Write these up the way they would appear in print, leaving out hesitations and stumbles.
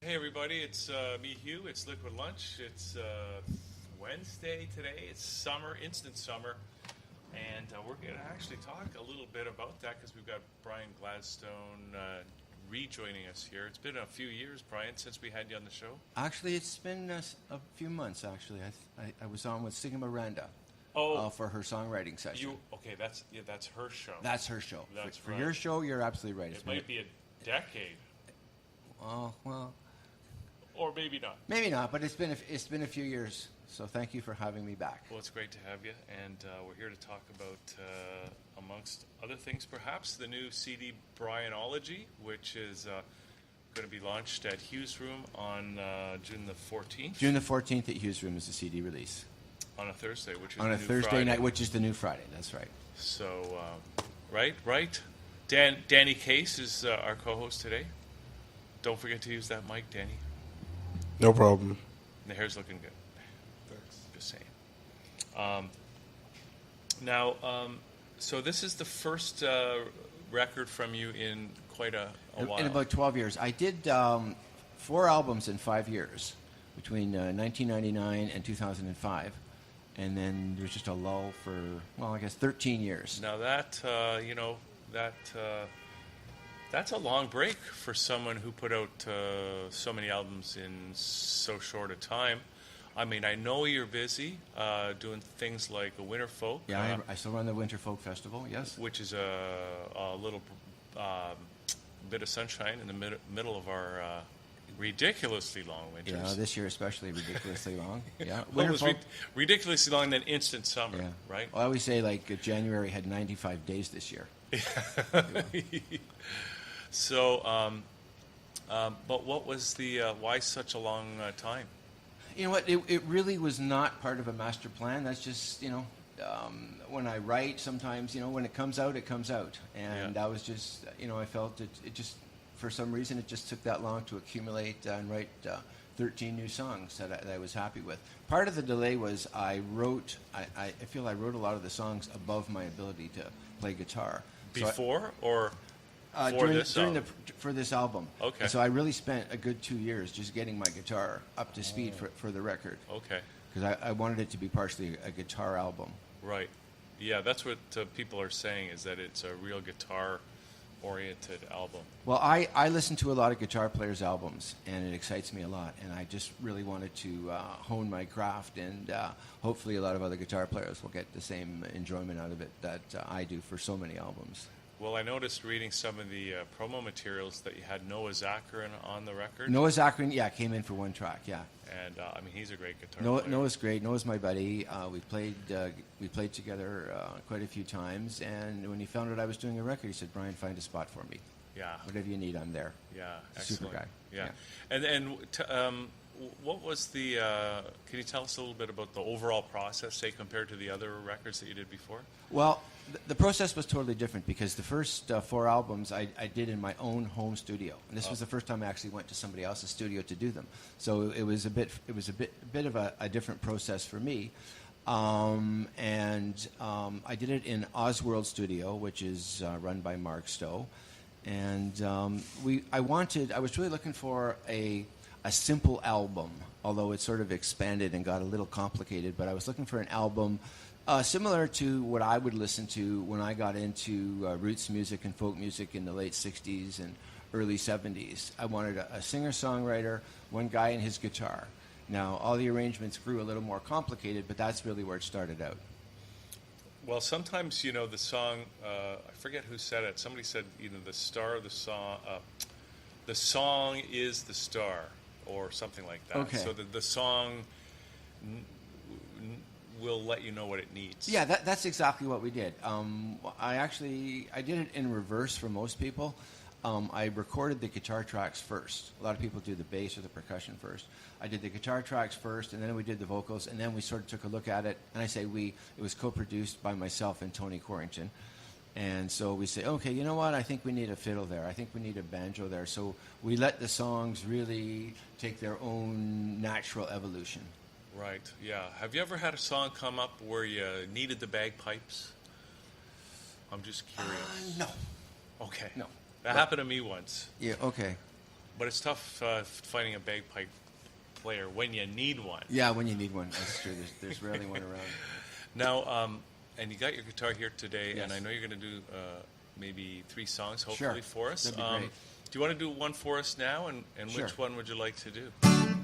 Hey everybody, it's me, Hugh. It's Liquid Lunch. It's Wednesday today. It's summer, instant summer, and we're going to actually talk a little bit about that because we've got Brian Gladstone rejoining us here. It's been a few years, Brian, since we had you on the show. Actually, it's been a few months. Actually, I was on with Sigma Miranda for her songwriting session. That's her show. That's her show. That's for right. your show, you're absolutely right. It might be a decade. Oh well. Or maybe not. Maybe not, but it's been a few years. So thank you for having me back. Well, it's great to have you, and we're here to talk about, amongst other things, perhaps the new CD Brianology, which is going to be launched at Hughes Room on June the 14th. June the 14th at Hughes Room is the CD release. On a Thursday, which is on the a new Thursday Friday. night, which is the new Friday. That's right. So, right. Danny Case is our co-host today. Don't forget to use that mic, Danny. No problem. The hair's looking good. Thanks. Just saying. So this is the first record from you in quite a while. In about 12 years. I did 4 albums in 5 years, between 1999 and 2005. And then there was just a lull for, I guess 13 years. Now that's a long break for someone who put out so many albums in so short a time. I mean, I know you're busy doing things like a Winter Folk. Yeah, I still run the Winter Folk Festival, yes. Which is a little bit of sunshine in the middle of our ridiculously long winters. Yeah, this year especially ridiculously long. Yeah, Well, it was ridiculously long than instant summer, yeah. right? Well, I always say January had 95 days this year. So, but what was the why such a long time? You know what? It really was not part of a master plan. That's just when I write, sometimes when it comes out, it comes out, and I was just I felt it just for some reason it just took that long to accumulate and write 13 new songs that I was happy with. Part of the delay was I feel I wrote a lot of the songs above my ability to play guitar. Before or for this album. Okay. And so I really spent a good 2 years just getting my guitar up to speed for the record. Okay. Because I wanted it to be partially a guitar album. Right. Yeah, that's what people are saying, is that it's a real guitar-oriented album. Well, I listen to a lot of guitar players' albums, and it excites me a lot. And I just really wanted to hone my craft, and hopefully a lot of other guitar players will get the same enjoyment out of it that I do for so many albums. Well, I noticed reading some of the promo materials that you had Noah Zacharian on the record. Noah Zacharian, came in for one track, yeah. And I mean, he's a great guitar player. Noah's great. Noah's my buddy. We played together quite a few times. And when he found out I was doing a record, he said, "Brian, find a spot for me. Yeah. Whatever you need, I'm there." Yeah. Excellent. Super guy. Yeah. And what was the? Can you tell us a little bit about the overall process, say, compared to the other records that you did before? Well, the process was totally different because the first 4 albums I did in my own home studio, and this was the first time I actually went to somebody else's studio to do them. So it was a bit of a different process for me. I did it in Osworld Studio, which is run by Mark Stowe, and I was really looking for a simple album, although it sort of expanded and got a little complicated. But I was looking for an album similar to what I would listen to when I got into roots music and folk music in the late 60s and early 70s. I wanted a singer-songwriter, one guy and his guitar. Now, all the arrangements grew a little more complicated, but that's really where it started out. Well, sometimes, the song, I forget who said it. Somebody said, the star of the song, the song is the star, or something like that. Okay. So the song will let you know what it needs. Yeah, that's exactly what we did. I did it in reverse for most people. I recorded the guitar tracks first. A lot of people do the bass or the percussion first. I did the guitar tracks first, and then we did the vocals, and then we sort of took a look at it. And I say we, it was co-produced by myself and Tony Corrington. And so we say, okay, you know what? I think we need a fiddle there. I think we need a banjo there. So we let the songs really take their own natural evolution. Right, yeah. Have you ever had a song come up where you needed the bagpipes? I'm just curious. No. Okay. No. That happened to me once. Yeah, okay. But it's tough finding a bagpipe player when you need one. Yeah, when you need one, that's true. There's rarely one around. Now, and you got your guitar here today, Yes. and I know you're going to do maybe 3 songs, hopefully, Sure. for us. That'd be great. Do you want to do one for us now, and Sure. which one would you like to do?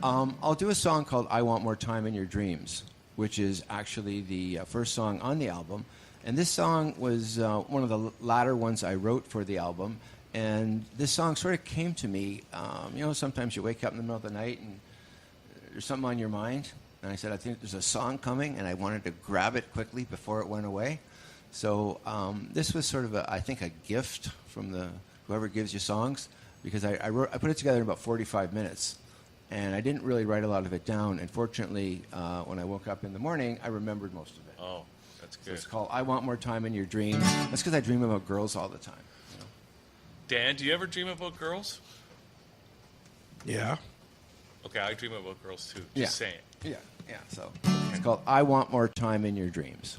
I'll do a song called "I Want More Time in Your Dreams," which is actually the first song on the album. And this song was one of the latter ones I wrote for the album. And this song sort of came to me. Sometimes you wake up in the middle of the night and there's something on your mind. And I said, I think there's a song coming, and I wanted to grab it quickly before it went away. So this was sort of, I think, a gift from whoever gives you songs, because I put it together in about 45 minutes. And I didn't really write a lot of it down. And fortunately, when I woke up in the morning, I remembered most of it. Oh, that's So good. it's called "I Want More Time in Your Dreams." That's because I dream about girls all the time. Dan, do you ever dream about girls? Yeah. Okay, I dream about girls too. Just Yeah. saying. Yeah. So it's called "I Want More Time in Your Dreams."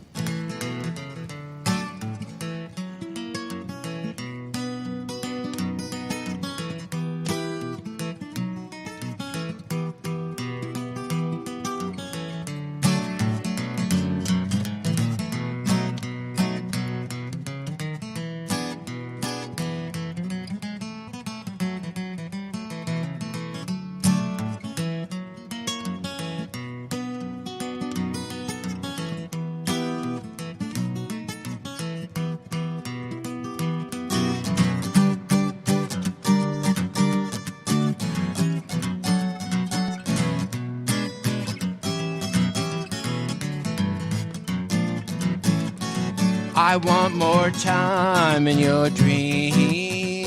I want more time in your dreams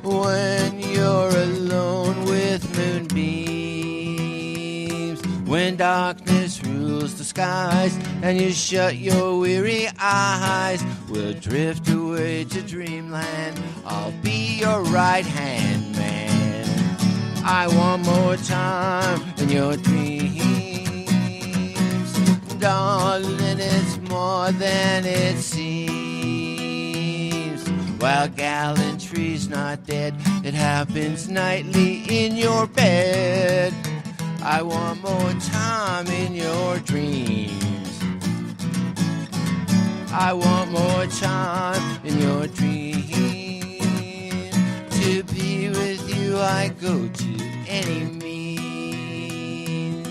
when you're alone with moonbeams, when darkness rules the skies and you shut your weary eyes. We'll drift away to dreamland. I'll be your right hand man. I want more time in your dreams, darling, it's more than it seems. While gallantry's not dead, it happens nightly in your bed. I want more time in your dreams. I want more time in your dreams. To be with you, I go to any means.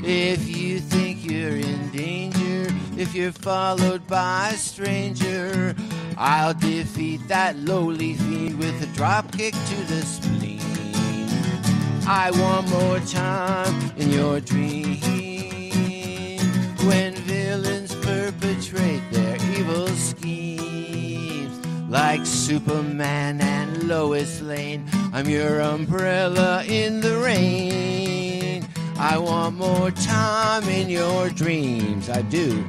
If you think you're in danger, if you're followed by a stranger, I'll defeat that lowly fiend with a drop kick to the spleen. I want more time in your dreams when villains perpetrate their evil schemes. Like Superman and Lois Lane, I'm your umbrella in the rain. I want more time in your dreams, I do.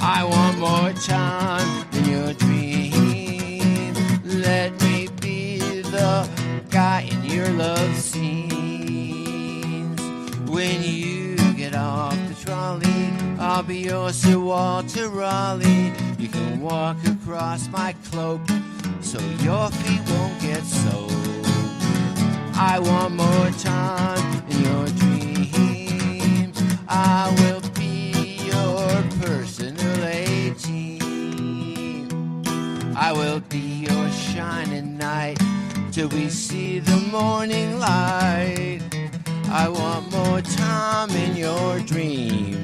I want more time in your dreams. Let me be the guy in your love scenes. When you get off the trolley, I'll be your Sir Walter Raleigh. You can walk across my cloak so your feet won't get soaked. I want more time in your dreams. I will be your personal A-team. I will be your shining knight till we see the morning light. I want more time in your dreams.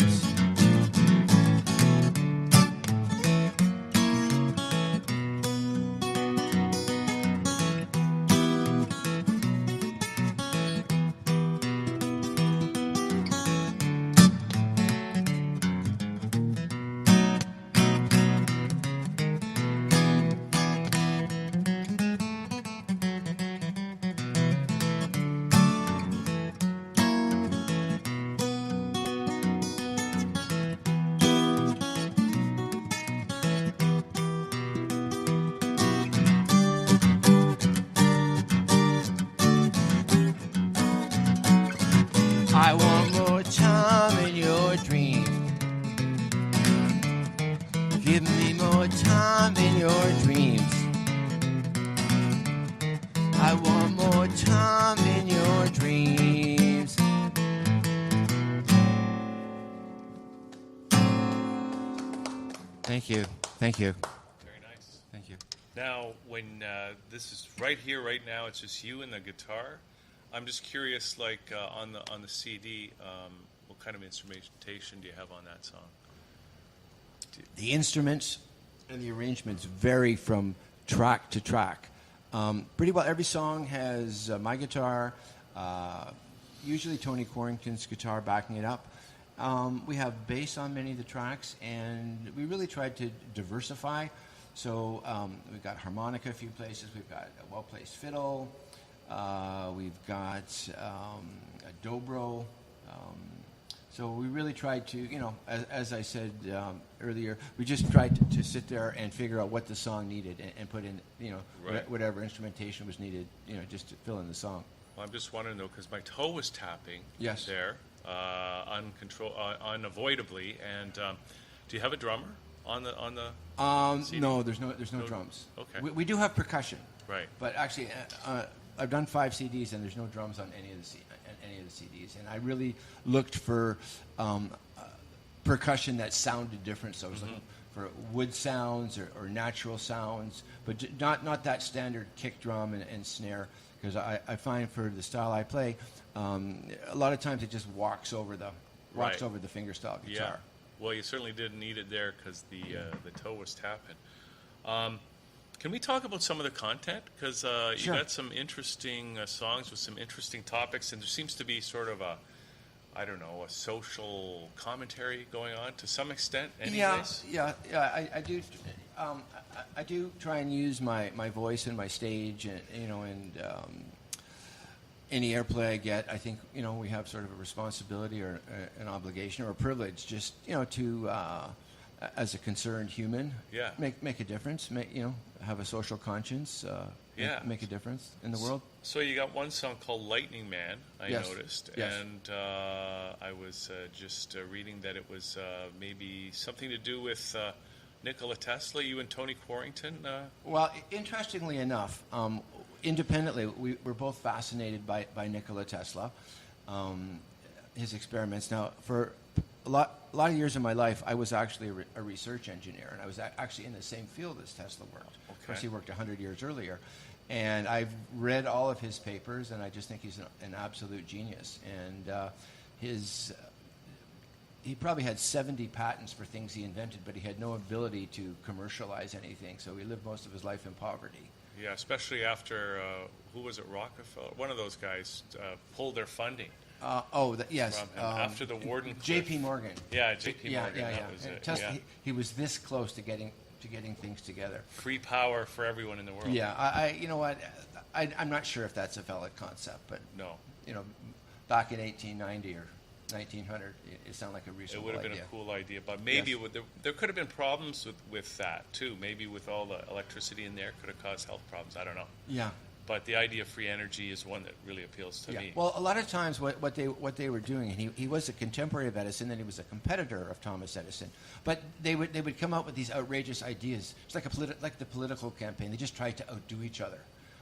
I want more time in your dreams. Thank you. Thank you. Very nice. Thank you. Now, when this is right here, right now, it's just you and the guitar. I'm just curious, like on the CD, what kind of instrumentation do you have on that song? The instruments and the arrangements vary from track to track. Pretty well every song has my guitar, usually Tony Corrington's guitar backing it up. We have bass on many of the tracks, and we really tried to diversify. So we've got harmonica a few places, we've got a well-placed fiddle, we've got a dobro. So we really tried to, as I said earlier, we just tried to sit there and figure out what the song needed and put in, Right. whatever instrumentation was needed, just to fill in the song. Well, I'm just wondering though, because my toe was tapping Yes. there, unavoidably. And do you have a drummer on the? CD? No, there's no No- drums. okay. We do have percussion, Right. but actually, I've done 5 CDs and there's no drums on any of the CDs. And I really looked for percussion that sounded different. So I was looking for wood sounds or natural sounds, but not that standard kick drum and snare. Because I find for the style I play, a lot of times it just walks over the Right. fingerstyle guitar. Yeah. Well, you certainly didn't need it there because the toe was tapping. Can we talk about some of the content? Because you Sure. got some interesting songs with some interesting topics, and there seems to be sort of a social commentary going on to some extent. Anyways. Yeah. I do. I do try and use my voice and my stage, and any airplay I get. I think we have sort of a responsibility or an obligation or a privilege, just to as a concerned human, Yeah. make a difference. Have a social conscience. Yeah. Make a difference in the world. So you got one song called Lightning Man, I Yes. noticed. Yes. And I was just reading that it was maybe something to do with Nikola Tesla, you and Tony Corrington. Well, interestingly enough, independently, we're both fascinated by Nikola Tesla, his experiments. Now, for a lot of years of my life, I was actually a research engineer, and I was actually in the same field as Tesla worked. Of course, he worked 100 years earlier. And I've read all of his papers, and I just think he's an absolute genius. And he probably had 70 patents for things he invented, but he had no ability to commercialize anything. So he lived most of his life in poverty. Yeah, especially after, who was it, Rockefeller? One of those guys pulled their funding. Yes. From him after the Warden Cliff. J.P. Morgan. Yeah, J.P. Morgan. Yeah. That was it. Tesla, Yeah. he was this close to getting things together. Free power for everyone in the world. Yeah, you know what? I'm not sure if that's a valid concept, but No. Back in 1890 or 1900, it sounded like a It reasonable would have been idea. a cool idea, but maybe Yes. there could have been problems with that too. Maybe with all the electricity in there, could have caused health problems. I don't know. Yeah. But the idea of free energy is one that really appeals to me. Well, a lot of times what they were doing, and he was a contemporary of Edison, and he was a competitor of Thomas Edison. But they would come up with these outrageous ideas. It's like like the political campaign. They just tried to outdo each other.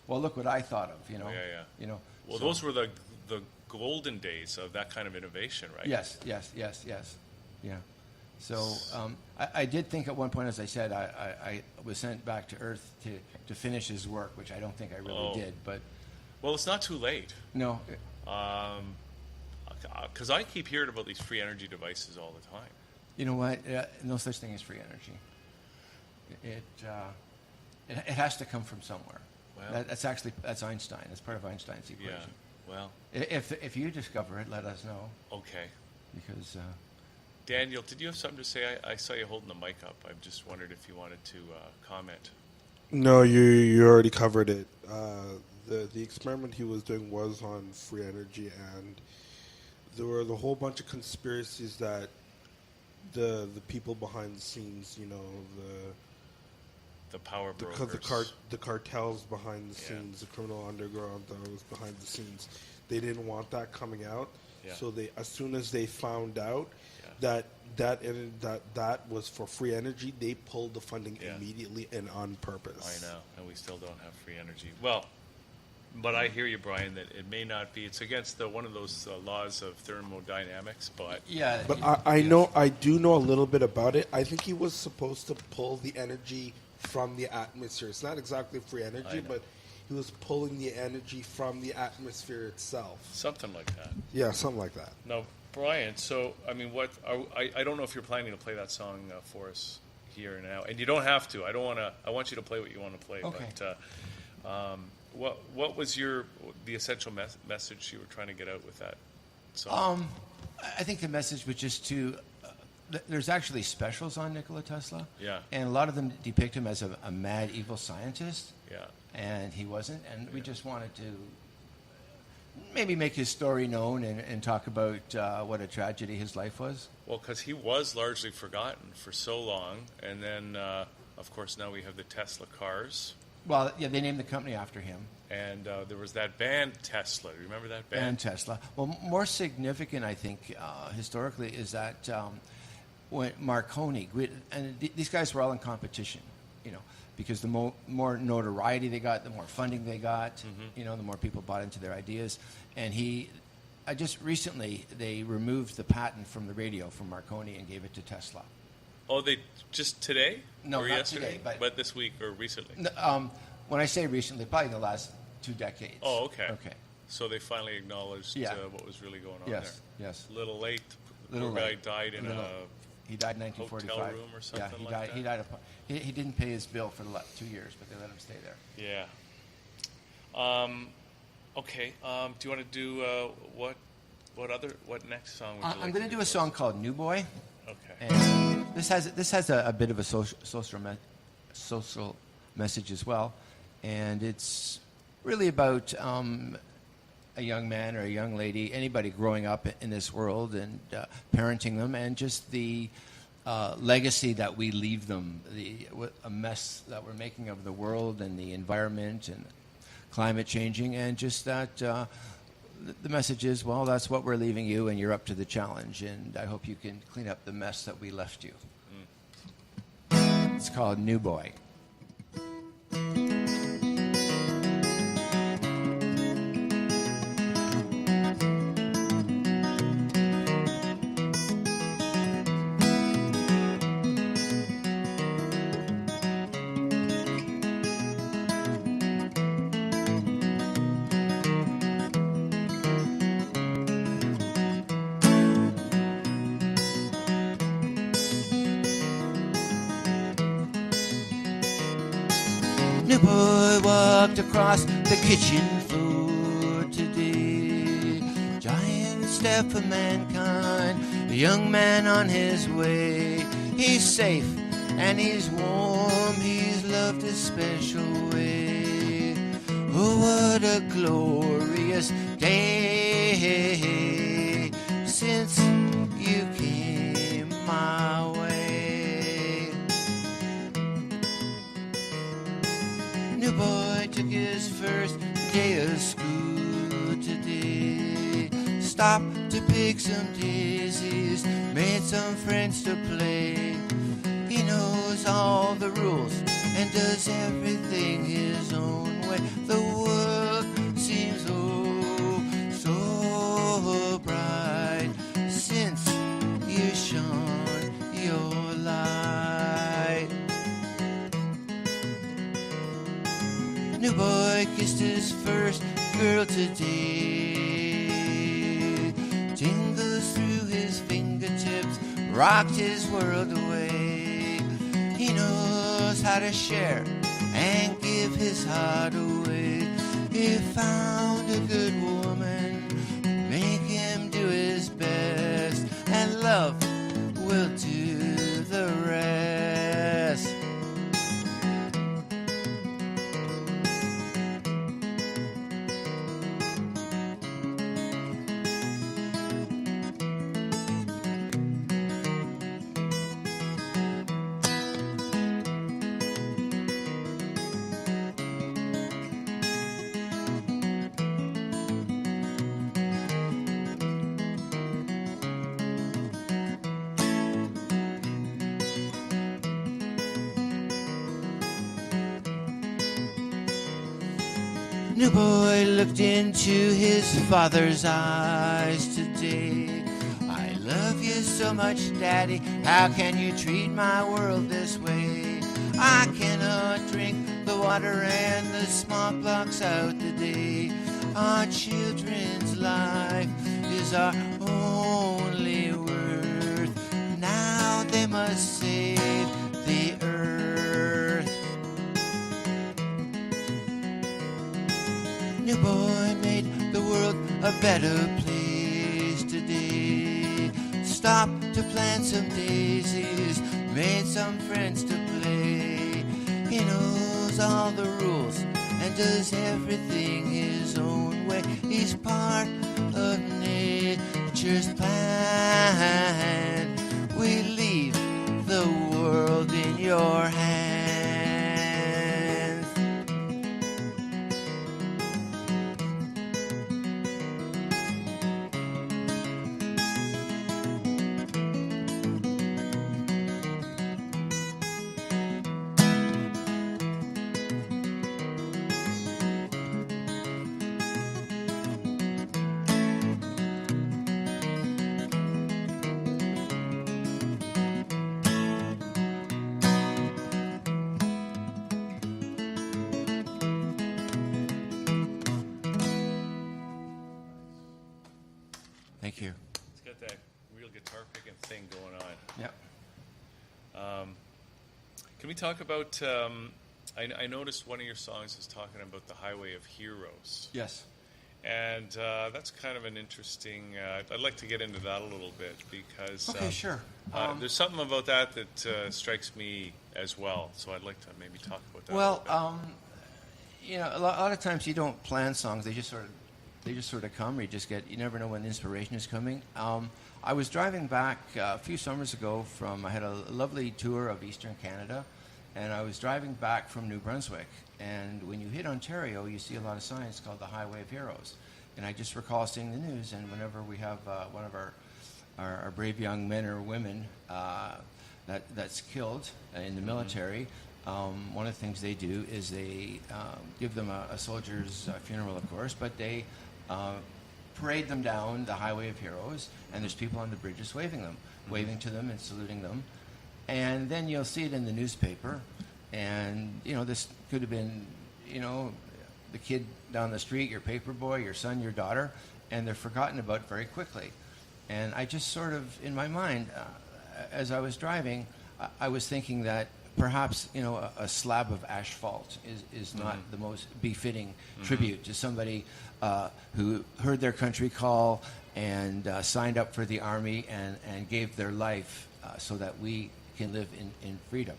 Well, look what I thought of. Yeah. Well, so- those were the golden days of that kind of innovation, right? Yes. Yeah. So I did think at one point, as I said, I was sent back to Earth to finish his work, which I don't think I really did. But Well, it's not too late. no, Because I keep hearing about these free energy devices all the time. you know what? No such thing as free energy. It has to come from somewhere. Well- That's Einstein. That's part of Einstein's equation. Yeah. Well, If you discover it, let us know, okay. because Daniel, did you have something to say? I saw you holding the mic up. I just wondered if you wanted to comment. No, you already covered it. The experiment he was doing was on free energy, and there were the whole bunch of conspiracies that the people behind the scenes, The power brokers. the cartels behind the Yeah. scenes, the criminal underground that was behind the scenes, they didn't want that coming out. Yeah. So they, as soon as they found out Yeah. that was for free energy, they pulled the funding Yeah. immediately and on purpose. I know, and we still don't have free energy. Well, But I hear you, Brian, that it may not be. It's against one of those laws of thermodynamics, but Yeah. But I do know a little bit about it. I think he was supposed to pull the energy from the atmosphere. It's not exactly free energy, but he was pulling the energy from the atmosphere itself. something like that. Yeah, something like that. Now, Brian, so, I mean, I don't know if you're planning to play that song for us here and now. And you don't have to. I want you to play what you want to play. Okay. But what was the essential message you were trying to get out with that song? I think the message was just to. There's actually specials on Nikola Tesla. Yeah. And a lot of them depict him as a mad, evil scientist. Yeah. And he wasn't. And we just wanted to maybe make his story known and talk about what a tragedy his life was. Well, because he was largely forgotten for so long. And then, of course, now we have the Tesla cars. Well, yeah, they named the company after him. And there was that band Tesla. Do you remember that band? And Tesla. Well, more significant, I think, historically, is that when Marconi, and these guys were all in competition, because the more notoriety they got, the more funding they got, the more people bought into their ideas. And just recently, they removed the patent from the radio from Marconi and gave it to Tesla. Oh, they just today? No, or not yesterday? today, but this week or recently? When I say recently, probably the last 2 decades. Oh, okay. Okay. So they finally acknowledged what was really going on Yes, there. yes. A little late. The Little poor guy late. died in He died in 1945. hotel room or something yeah, he like died, that? He died. He didn't pay his bill for 2 years, but they let him stay there. Yeah. Okay. Do you want to do what next song would you like I'm going to do a for song us? called New Boy. Okay. And this has a bit of a social message as well, and it's really about a young man or a young lady, anybody growing up in this world and parenting them, and just the legacy that we leave them, a mess that we're making of the world and the environment and climate changing, and just that the message is, well, that's what we're leaving you, and you're up to the challenge, and I hope you can clean up the mess that we left you. It's called New Boy. New boy walked across the kitchen floor today. Giant step for mankind, a young man on his way. He's safe and he's warm, he's loved a special way. Oh, what a glorious day since you came my way. New boy took his first day of school today. Stopped to pick some daisies, made some friends to play. He knows all the rules and does everything his own way. The world seems oh so bright since you shone your light. New boy kissed his first girl today. Tingles through his fingertips, rocked his world away. He knows how to share and give his heart away. He found a good woman, make him do his best, and love will do the rest. New boy looked into his father's eyes today. I love you so much, Daddy. How can you treat my world this way? I cannot drink the water and the smog blocks out the day. Our children's life is our only worth. Now they must save the earth. New boy made the world a better place today. Stopped to plant some daisies, made some friends to play. He knows all the rules and does everything his own way. He's part of nature's plan. We leave the world in your hands. Thank you. It's got that real guitar picking thing going on. Yep. Can we talk about? I noticed one of your songs is talking about the Highway of Heroes, Yes. and that's kind of an interesting. I'd like to get into that a little bit because Okay, sure. there's something about that strikes me as well. So I'd like to maybe talk about that. Well, a you know, a lot of times you don't plan songs; they just sort of come. Or you never know when the inspiration is coming. I was driving back a few summers ago I had a lovely tour of Eastern Canada, and I was driving back from New Brunswick. And when you hit Ontario, you see a lot of signs called the Highway of Heroes. And I just recall seeing the news, and whenever we have one of our brave young men or women that's killed in the military, one of the things they do is they give them a soldier's funeral, of course, but they parade them down the Highway of Heroes, and there's people on the bridges waving to them and saluting them. And then you'll see it in the newspaper, and, you know, this could have been, you know, the kid down the street, your paper boy, your son, your daughter, and they're forgotten about very quickly. And I just sort of, in my mind, as I was driving, I was thinking that perhaps, you know, a slab of asphalt is not the most befitting tribute to somebody who heard their country call and signed up for the army and gave their life so that we can live in freedom.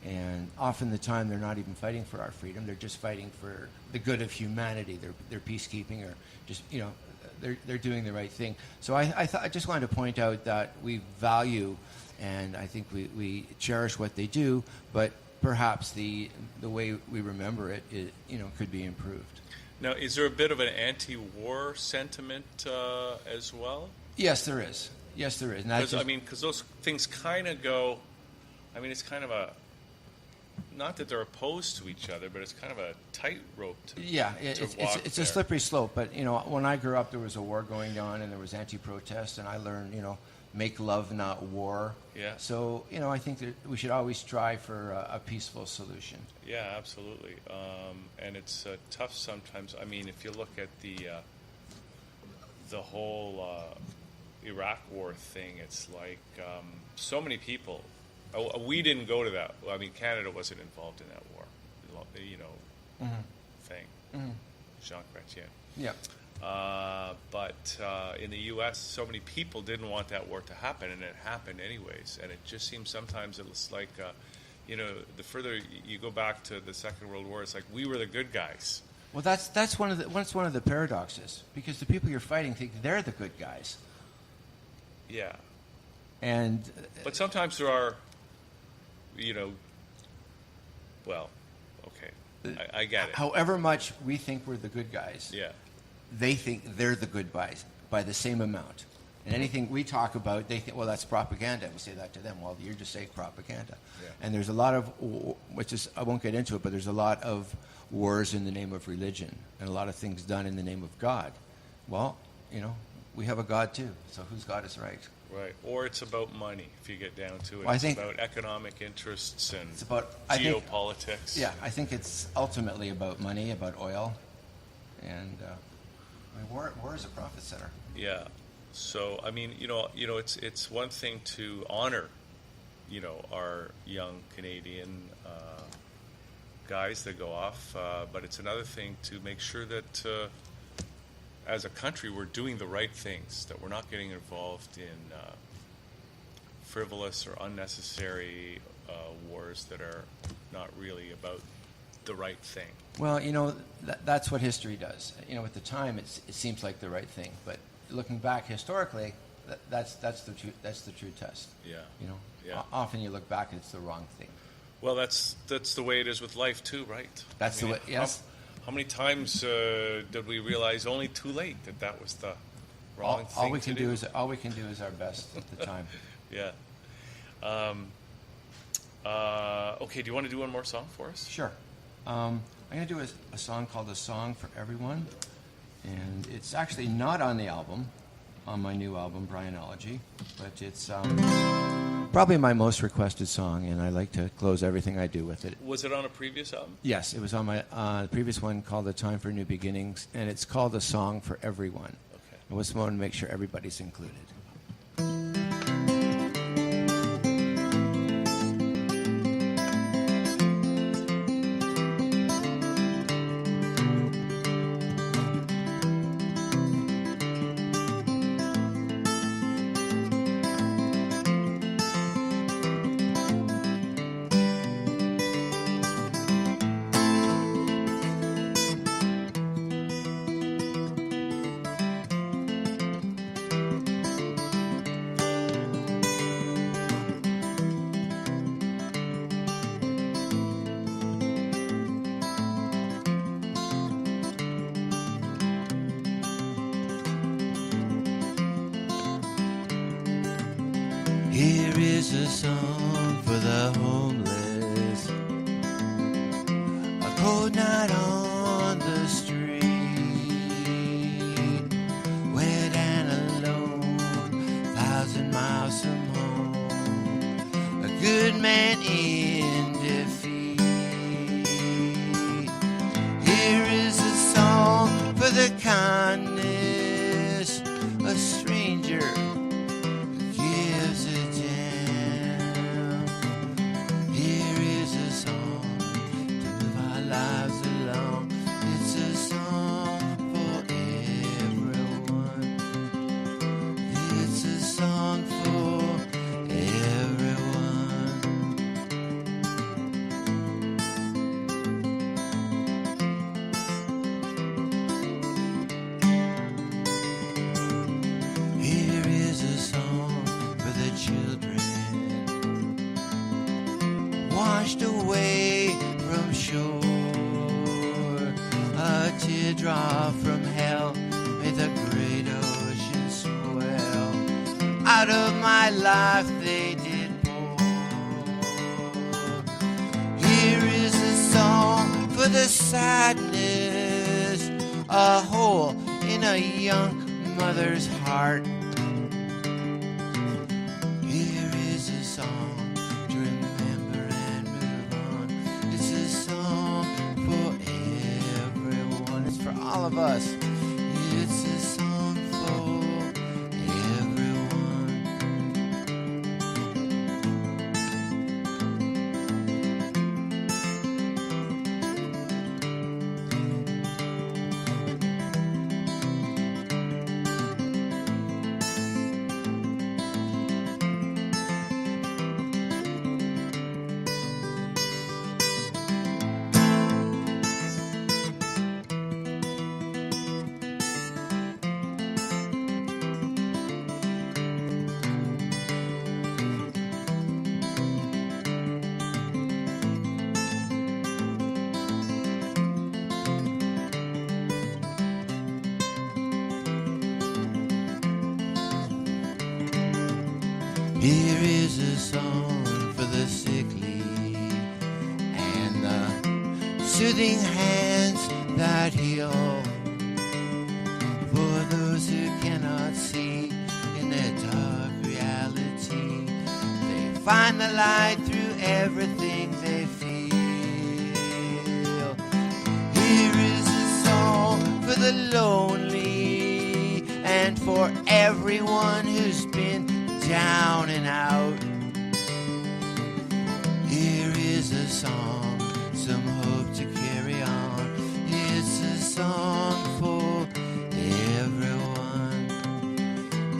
And often the time they're not even fighting for our freedom; they're just fighting for the good of humanity. They're peacekeeping, or just, you know, they're doing the right thing. So I just wanted to point out that we value, and I think we cherish what they do, but perhaps the way we remember it, you know, could be improved. Now, is there a bit of an anti-war sentiment as well? Yes, there is. Yes, there is. Because those things kind of go. I mean, it's kind of a. Not that they're opposed to each other, but it's kind of a tightrope to it's a slippery slope. But, you know, when I grew up, there was a war going on, and there was anti-protest, and I learned, you know, make love, not war. Yeah. So, you know, I think that we should always strive for a peaceful solution. Yeah, absolutely. And it's tough sometimes. I mean, if you look at the whole Iraq war thing, it's like so many people. We didn't go to that. I mean, Canada wasn't involved in that war, you know, thing. Jean Chrétien. Yeah. But in the U.S., so many people didn't want that war to happen, and it happened anyways. And it just seems sometimes it's like, you know, the further you go back to the Second World War, it's like we were the good guys. Well, that's one of the paradoxes, because the people you're fighting think they're the good guys. Yeah. But sometimes there are, you know, well, okay, I get it. However much we think we're the good guys, yeah, they think they're the good guys by the same amount. And anything we talk about, they think, well, that's propaganda. We say that to them. Well, you're just saying propaganda. Yeah. And there's a lot of, which is, I won't get into it, but there's a lot of wars in the name of religion and a lot of things done in the name of God. Well, you know, we have a God too. So whose God is right? Right. Or it's about money, if you get down to it. Well, It's about economic interests and It's about, I think, geopolitics. yeah, I think it's ultimately about money, about oil, and I mean, war is a profit center. Yeah. So I mean, it's one thing to honor, our young Canadian guys that go off, but it's another thing to make sure that as a country we're doing the right things, that we're not getting involved in frivolous or unnecessary wars that are not really about the right thing. Well, that's what history does. At the time, it seems like the right thing, but looking back historically, that's the true test. Yeah. Yeah. Often you look back and it's the wrong thing. Well, that's the way it is with life too, right? That's the way. Yes. How many times did we realize only too late that was the wrong thing all we can to do? All we can do is our best at the time. Yeah. Okay. Do you want to do one more song for us? Sure. I'm going to do a song called "A Song for Everyone," and it's actually not on the album, on my new album, Brianology, but it's probably my most requested song, and I like to close everything I do with it. Was it on a previous album? Yes, it was on my previous one called "The Time for New Beginnings," and it's called "A Song for Everyone." Okay. I just want to make sure everybody's included. Here is a song for the homeless, a cold night on the street, wet and alone, 1,000 miles from home, a good man in defeat. Here is a song for the kindness, a stranger gives a damn. Here is a song to move our lives along. It's a song for everyone. It's a song for everyone. Here is a song for the children washed away from shore, a teardrop from hell made the great ocean swell. Out of my life they did pour. Here is a song for the sadness, a hole in a young mother's heart. Here is a song to remember and move on. It's a song for everyone. It's for all of us. It's a song for everyone. Here is a song for the sickly and the soothing hands that heal. For those who cannot see in their dark reality, they find the light through everything they feel. Here is a song for the lonely and for everyone who's been down and out. Here is a song, some hope to carry on. It's a song for everyone.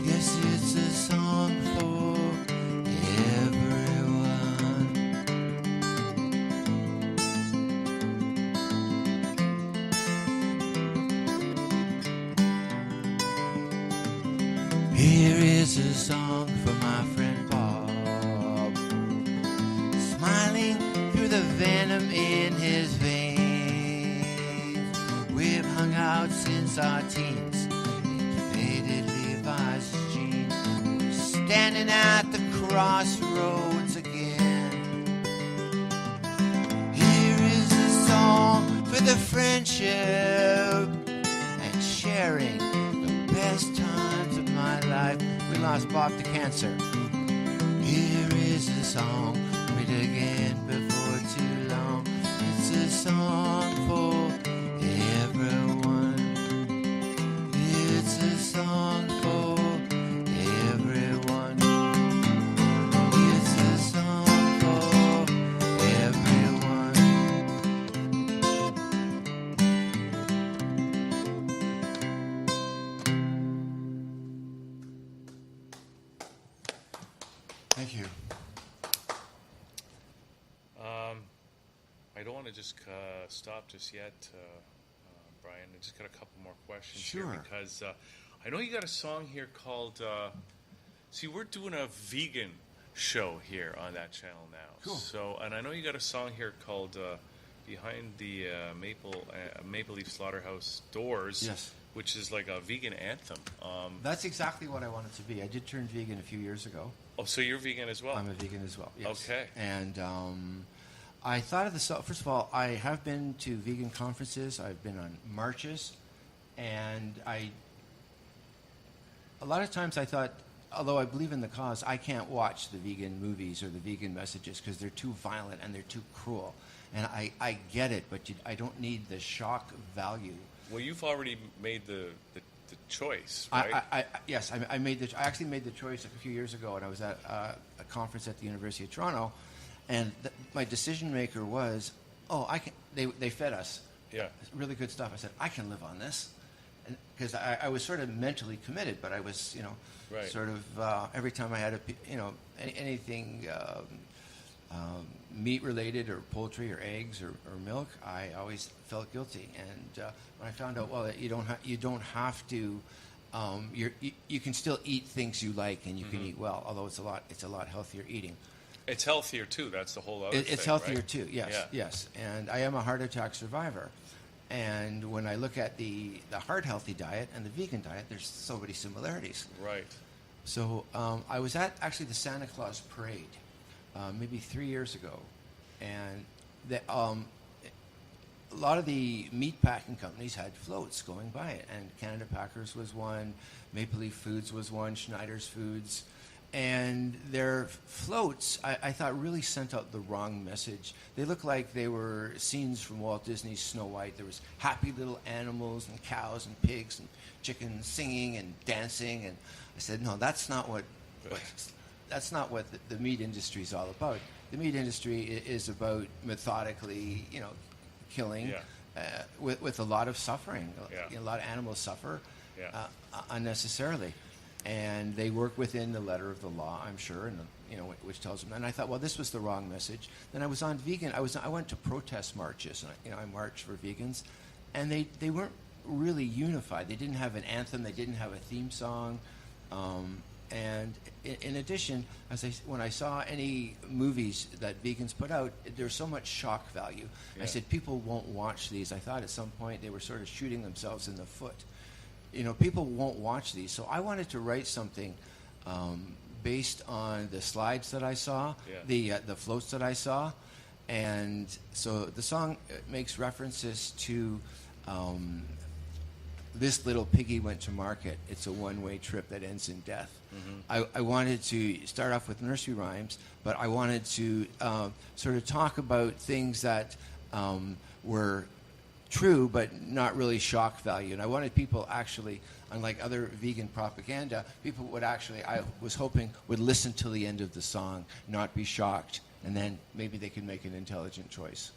Yes, it's a song for everyone. Here is a song for my friend Bob, smiling through the venom in his veins. We've hung out since our teens in faded Levi's jeans. We're standing at the crossroads again. Here is a song for the friendship and sharing the best times of my life. We lost Bob to cancer. Here is a song, read again before too long. It's a song for everyone. It's a song for everyone. It's a song for everyone. Thank you. I don't want to just stop just yet, Brian. I just got a couple more questions Sure. here because I know you got a song here called. See, we're doing a vegan show here on that channel now. Cool. So, and I know you got a song here called "Behind the Maple Leaf Slaughterhouse Doors." Yes. Which is like a vegan anthem. That's exactly what I wanted to be. I did turn vegan a few years ago. Oh, so you're vegan as well? I'm a vegan as well. Yes. Okay. And I thought of the song. First of all, I have been to vegan conferences. I've been on marches, and a lot of times I thought, although I believe in the cause, I can't watch the vegan movies or the vegan messages because they're too violent and they're too cruel. And I get it, but I don't need the shock value. Well, you've already made the choice, right? Yes, I actually made the choice a few years ago, and I was at a conference at the University of Toronto, and my decision maker was, I can. They fed us, really good stuff. I said, I can live on this, because I was sort of mentally committed, but I was, Right. sort of every time I had anything meat related or poultry or eggs or milk, I always felt guilty. And when I found out, that you don't have to, you can still eat things you like and you can eat well, although it's a lot healthier eating. It's healthier too. That's the whole other thing. It's healthier right? too. Yes, Yeah. yes. And I am a heart attack survivor. And when I look at the heart healthy diet and the vegan diet, there's so many similarities. Right. So I was at actually the Santa Claus Parade maybe 3 years ago, and a lot of the meat packing companies had floats going by it, and Canada Packers was one, Maple Leaf Foods was one, Schneider's Foods, and their floats, I thought, really sent out the wrong message. They looked like they were scenes from Walt Disney's Snow White. There was happy little animals and cows and pigs and chickens singing and dancing, and I said, no, that's not what the meat industry is all about. The meat industry is about methodically, killing with a lot of suffering. Yeah. A lot of animals suffer Yeah. Unnecessarily, and they work within the letter of the law, I'm sure, and which tells them. And I thought, well, this was the wrong message. Then I was on vegan. I went to protest marches, and I marched for vegans, and they weren't really unified. They didn't have an anthem. They didn't have a theme song. And in addition, when I saw any movies that vegans put out, there's so much shock value. Yeah. I said, people won't watch these. I thought at some point they were sort of shooting themselves in the foot. People won't watch these. So I wanted to write something based on the slides that I saw, the floats that I saw, and so the song makes references to this little piggy went to market. It's a one-way trip that ends in death. I wanted to start off with nursery rhymes, but I wanted to sort of talk about things that were true but not really shock value. And I wanted people actually, unlike other vegan propaganda, people would actually, I was hoping, would listen till the end of the song, not be shocked, and then maybe they could make an intelligent choice.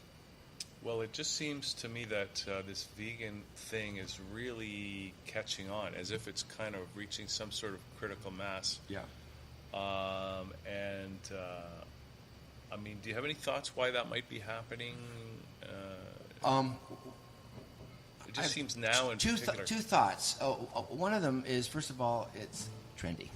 Well, it just seems to me that this vegan thing is really catching on, as if it's kind of reaching some sort of critical mass. Yeah. I mean, do you have any thoughts why that might be happening? It just seems now in particular. Two thoughts. One of them is, first of all, it's trendy.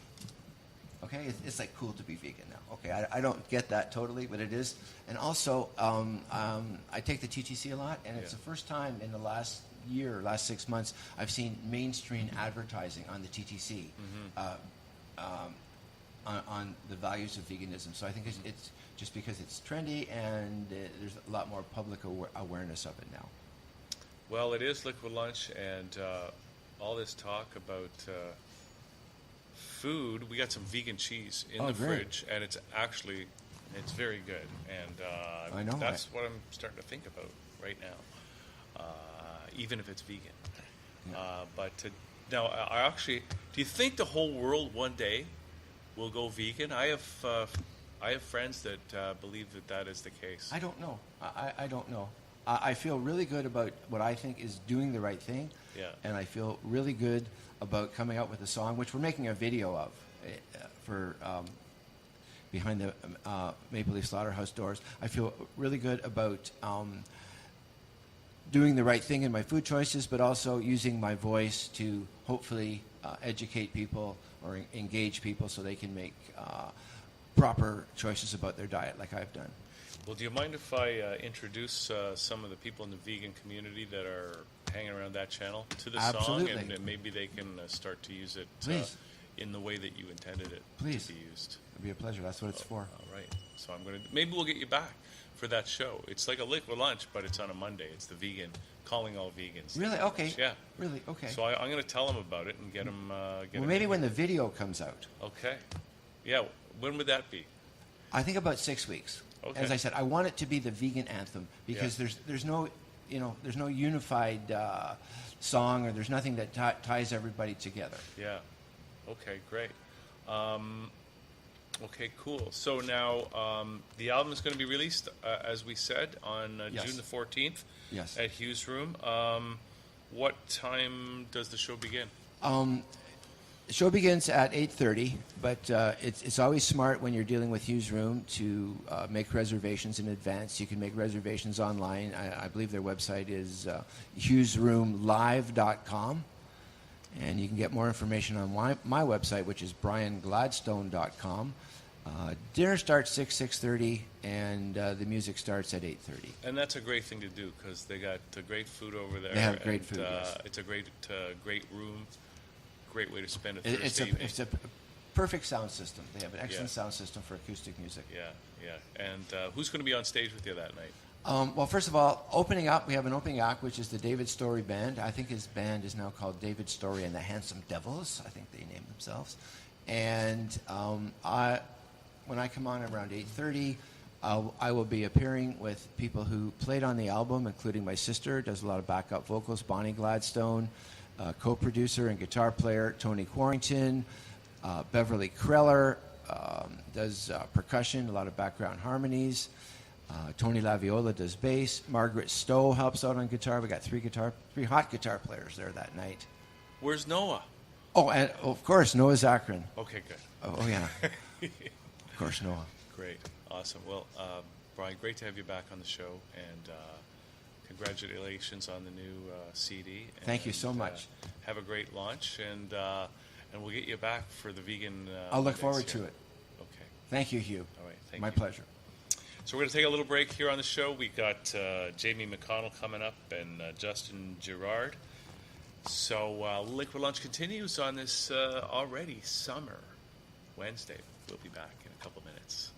Okay, it's like cool to be vegan now. Okay, I don't get that totally, but it is. And also, I take the TTC a lot, and it's the first time in the last 6 months, I've seen mainstream advertising on the TTC on the values of veganism. So I think it's just because it's trendy, and there's a lot more public awareness of it now. Well, it is Liquid Lunch, and all this talk about food. We got some vegan cheese in the fridge, and it's very good. And I know that's what I'm starting to think about right now, even if it's vegan. Yeah. Now, do you think the whole world one day will go vegan? I have friends that believe that is the case. I don't know. I don't know. I feel really good about what I think is doing the right thing. Yeah. And I feel really good about coming out with a song, which we're making a video of for behind the Maple Leaf Slaughterhouse doors. I feel really good about doing the right thing in my food choices, but also using my voice to hopefully educate people or engage people so they can make proper choices about their diet like I've done. Well, do you mind if I introduce some of the people in the vegan community that are hanging around that channel to the song, and maybe they can start to use it in the way that you intended it to be used? It'd be a pleasure. That's what it's for. All right. So maybe we'll get you back for that show. It's like a Liquid Lunch, but it's on a Monday. It's the vegan, calling all vegans. Really? Okay. Yeah. Really? Okay. So I'm going to tell them about it and get them. Maybe when the video comes out. Okay. Yeah. When would that be? I think about 6 weeks. Okay. As I said, I want it to be the vegan anthem because there's no unified song, or there's nothing that ties everybody together. Yeah. Okay. Great. Okay. Cool. So now the album is going to be released, as we said, on June the 14th. Yes. At Hughes Room. What time does the show begin? The show begins at 8:30, but it's always smart when you're dealing with Hughes Room to make reservations in advance. You can make reservations online. I believe their website is hughesroomlive.com, and you can get more information on my website, which is briangladstone.com. Dinner starts 6:30, and the music starts at 8:30. And that's a great thing to do because they got great food over there. They have great food. Yes. It's a great room. Great way to spend a Thursday evening. It's a perfect sound system. They have an excellent sound system for acoustic music. Yeah. And who's going to be on stage with you that night? Well, first of all, opening up, we have an opening act, which is the David Story Band. I think his band is now called David Story and the Handsome Devils. I think they named themselves. And when I come on around 8:30, I will be appearing with people who played on the album, including my sister, does a lot of backup vocals, Bonnie Gladstone, co-producer and guitar player Tony Quarrington, Beverly Kreller does percussion, a lot of background harmonies. Tony Laviola does bass. Margaret Stowe helps out on guitar. We got three hot guitar players there that night. Where's Noah? Oh, and of course Noah Zachrin. Okay, good. Oh yeah, of course Noah. Great, awesome. Well, Brian, great to have you back on the show, and congratulations on the new CD. Thank you so much. Have a great launch, and we'll get you back for the vegan. I'll look forward to it. Okay. Thank you, Hugh. All right. Thank My you. pleasure. So we're going to take a little break here on the show. We got Jamie McConnell coming up and Justin Girard. So Liquid Lunch continues on this already summer Wednesday We'll be back in a couple minutes.